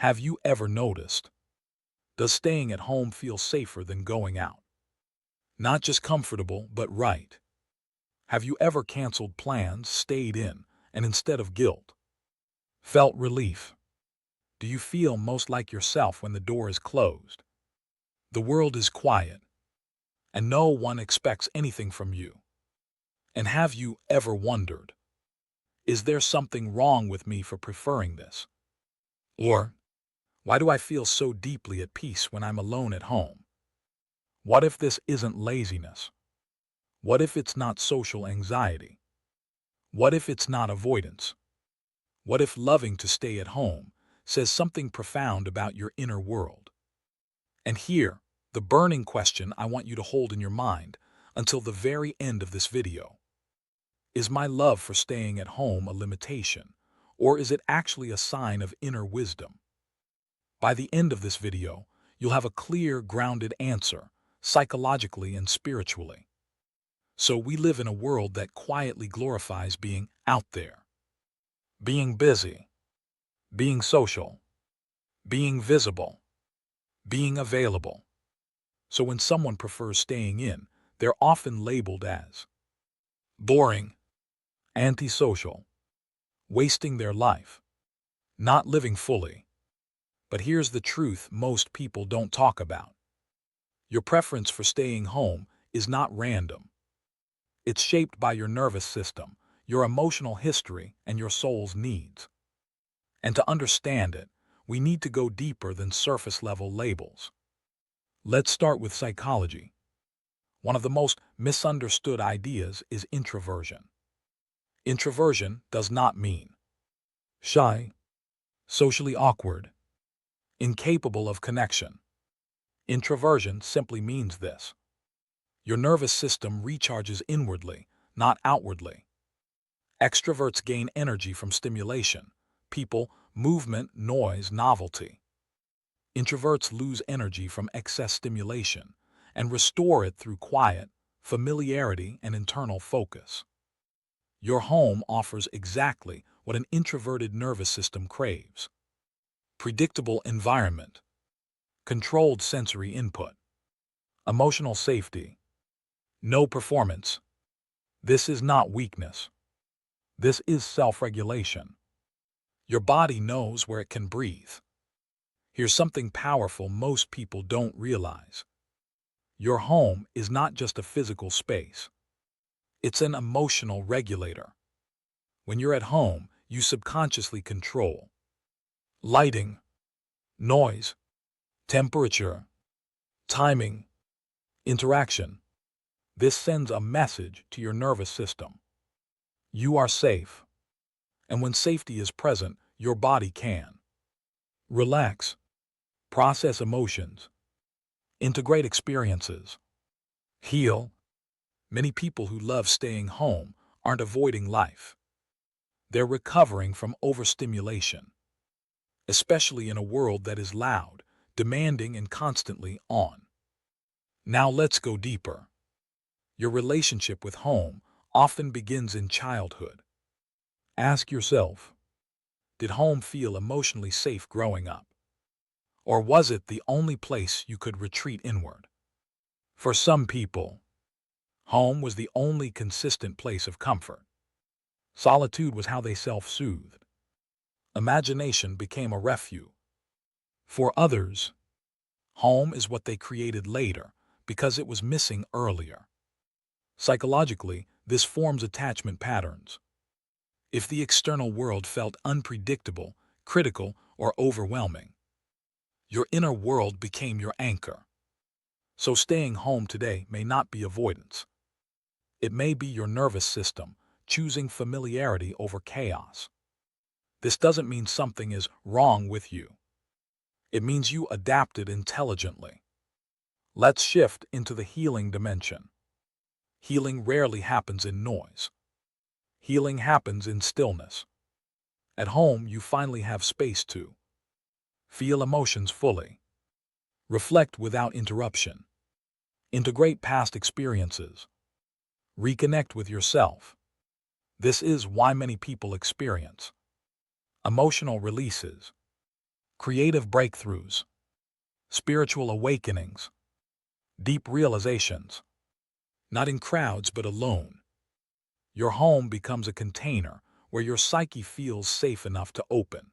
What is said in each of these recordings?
Have you ever noticed? Does staying at home feel safer than going out? Not just comfortable, but right. Have you ever canceled plans, stayed in, and instead of guilt, felt relief? Do you feel most like yourself when the door is closed? The world is quiet, and no one expects anything from you. And have you ever wondered, is there something wrong with me for preferring this? Or, why do I feel so deeply at peace when I'm alone at home? What if this isn't laziness? What if it's not social anxiety? What if it's not avoidance? What if loving to stay at home says something profound about your inner world? And here, the burning question I want you to hold in your mind until the very end of this video. Is my love for staying at home a limitation, or is it actually a sign of inner wisdom? By the end of this video, you'll have a clear, grounded answer, psychologically and spiritually. So we live in a world that quietly glorifies being out there, being busy, being social, being visible, being available. So when someone prefers staying in, they're often labeled as boring, antisocial, wasting their life, not living fully. But here's the truth most people don't talk about. Your preference for staying home is not random. It's shaped by your nervous system, your emotional history, and your soul's needs. And to understand it, we need to go deeper than surface-level labels. Let's start with psychology. One of the most misunderstood ideas is introversion. Introversion does not mean shy, socially awkward, incapable of connection. Introversion simply means this: your nervous system recharges inwardly, not outwardly. Extroverts gain energy from stimulation, people, movement, noise, novelty. Introverts lose energy from excess stimulation and restore it through quiet, familiarity, and internal focus. Your home offers exactly what an introverted nervous system craves: predictable environment, controlled sensory input, emotional safety, no performance. This is not weakness. This is self-regulation. Your body knows where it can breathe. Here's something powerful most people don't realize. Your home is not just a physical space. It's an emotional regulator. When you're at home, you subconsciously control lighting, noise, temperature, timing, interaction. This sends a message to your nervous system. You are safe. And when safety is present, your body can relax, process emotions, integrate experiences, heal. Many people who love staying home aren't avoiding life. They're recovering from overstimulation, especially in a world that is loud, demanding, and constantly on. Now let's go deeper. Your relationship with home often begins in childhood. Ask yourself, did home feel emotionally safe growing up? Or was it the only place you could retreat inward? For some people, home was the only consistent place of comfort. Solitude was how they self-soothed. Imagination became a refuge. For others, home is what they created later because it was missing earlier. Psychologically, this forms attachment patterns. If the external world felt unpredictable, critical, or overwhelming, your inner world became your anchor. So staying home today may not be avoidance. It may be your nervous system choosing familiarity over chaos. This doesn't mean something is wrong with you. It means you adapted intelligently. Let's shift into the healing dimension. Healing rarely happens in noise. Healing happens in stillness. At home, you finally have space to feel emotions fully, reflect without interruption, integrate past experiences, reconnect with yourself. This is why many people experience emotional releases, creative breakthroughs, spiritual awakenings, deep realizations. Not in crowds but alone. Your home becomes a container where your psyche feels safe enough to open.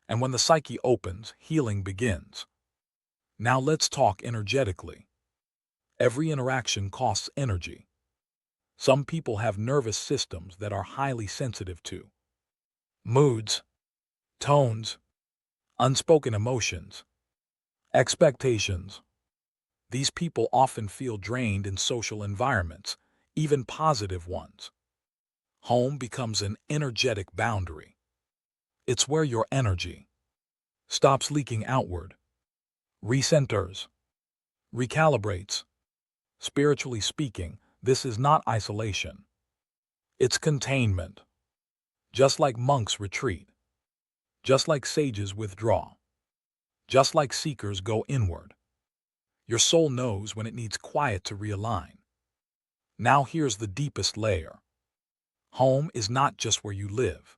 And when the psyche opens, healing begins. Now let's talk energetically. Every interaction costs energy. Some people have nervous systems that are highly sensitive to moods, tones, unspoken emotions, expectations. These people often feel drained in social environments, even positive ones. Home becomes an energetic boundary. It's where your energy stops leaking outward, recenters, recalibrates. Spiritually speaking, this is not isolation. It's containment. Just like monks retreat, just like sages withdraw, just like seekers go inward. Your soul knows when it needs quiet to realign. Now here's the deepest layer. Home is not just where you live.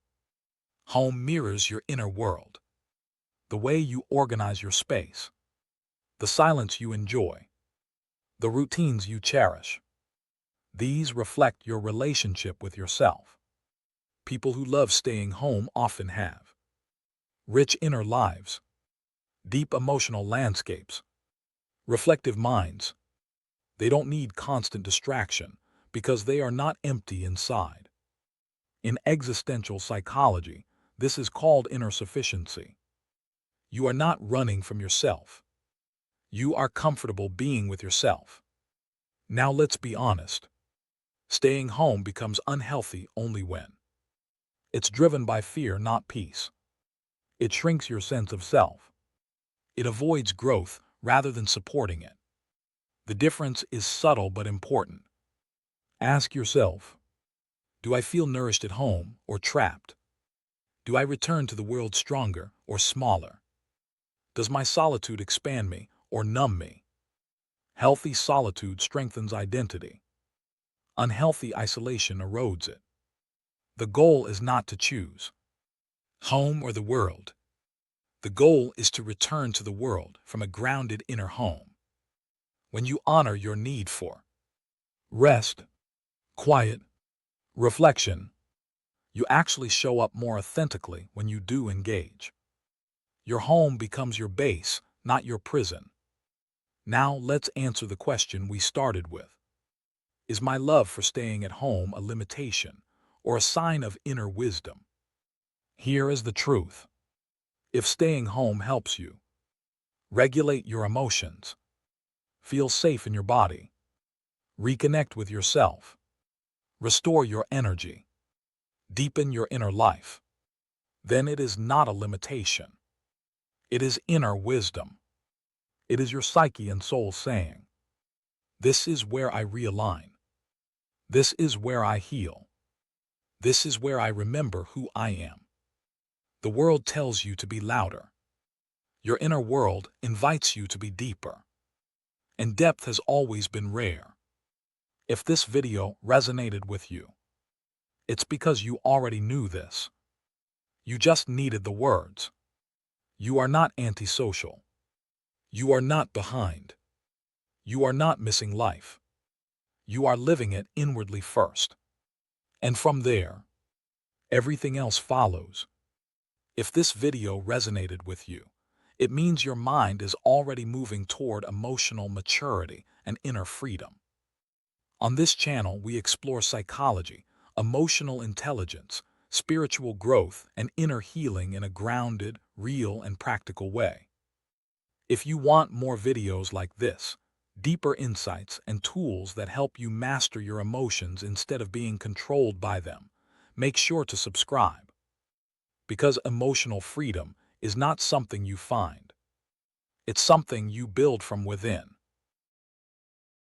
Home mirrors your inner world. The way you organize your space, the silence you enjoy, the routines you cherish. These reflect your relationship with yourself. People who love staying home often have rich inner lives, deep emotional landscapes, reflective minds. They don't need constant distraction because they are not empty inside. In existential psychology, this is called inner sufficiency. You are not running from yourself. You are comfortable being with yourself. Now let's be honest. Staying home becomes unhealthy only when it's driven by fear, not peace. It shrinks your sense of self. It avoids growth rather than supporting it. The difference is subtle but important. Ask yourself, do I feel nourished at home or trapped? Do I return to the world stronger or smaller? Does my solitude expand me or numb me? Healthy solitude strengthens identity. Unhealthy isolation erodes it. The goal is not to choose home or the world. The goal is to return to the world from a grounded inner home. When you honor your need for rest, quiet, reflection, you actually show up more authentically when you do engage. Your home becomes your base, not your prison. Now let's answer the question we started with. Is my love for staying at home a limitation or a sign of inner wisdom? Here is the truth. If staying home helps you regulate your emotions, feel safe in your body, reconnect with yourself, restore your energy, deepen your inner life, then it is not a limitation. It is inner wisdom. It is your psyche and soul saying, this is where I realign. This is where I heal. This is where I remember who I am. The world tells you to be louder. Your inner world invites you to be deeper. And depth has always been rare. If this video resonated with you, it's because you already knew this. You just needed the words. You are not antisocial. You are not behind. You are not missing life. You are living it inwardly first. And from there, everything else follows. If this video resonated with you, it means your mind is already moving toward emotional maturity and inner freedom. On this channel, we explore psychology, emotional intelligence, spiritual growth, and inner healing in a grounded, real, and practical way. If you want more videos like this, deeper insights, and tools that help you master your emotions instead of being controlled by them, make sure to subscribe. Because emotional freedom is not something you find. It's something you build from within.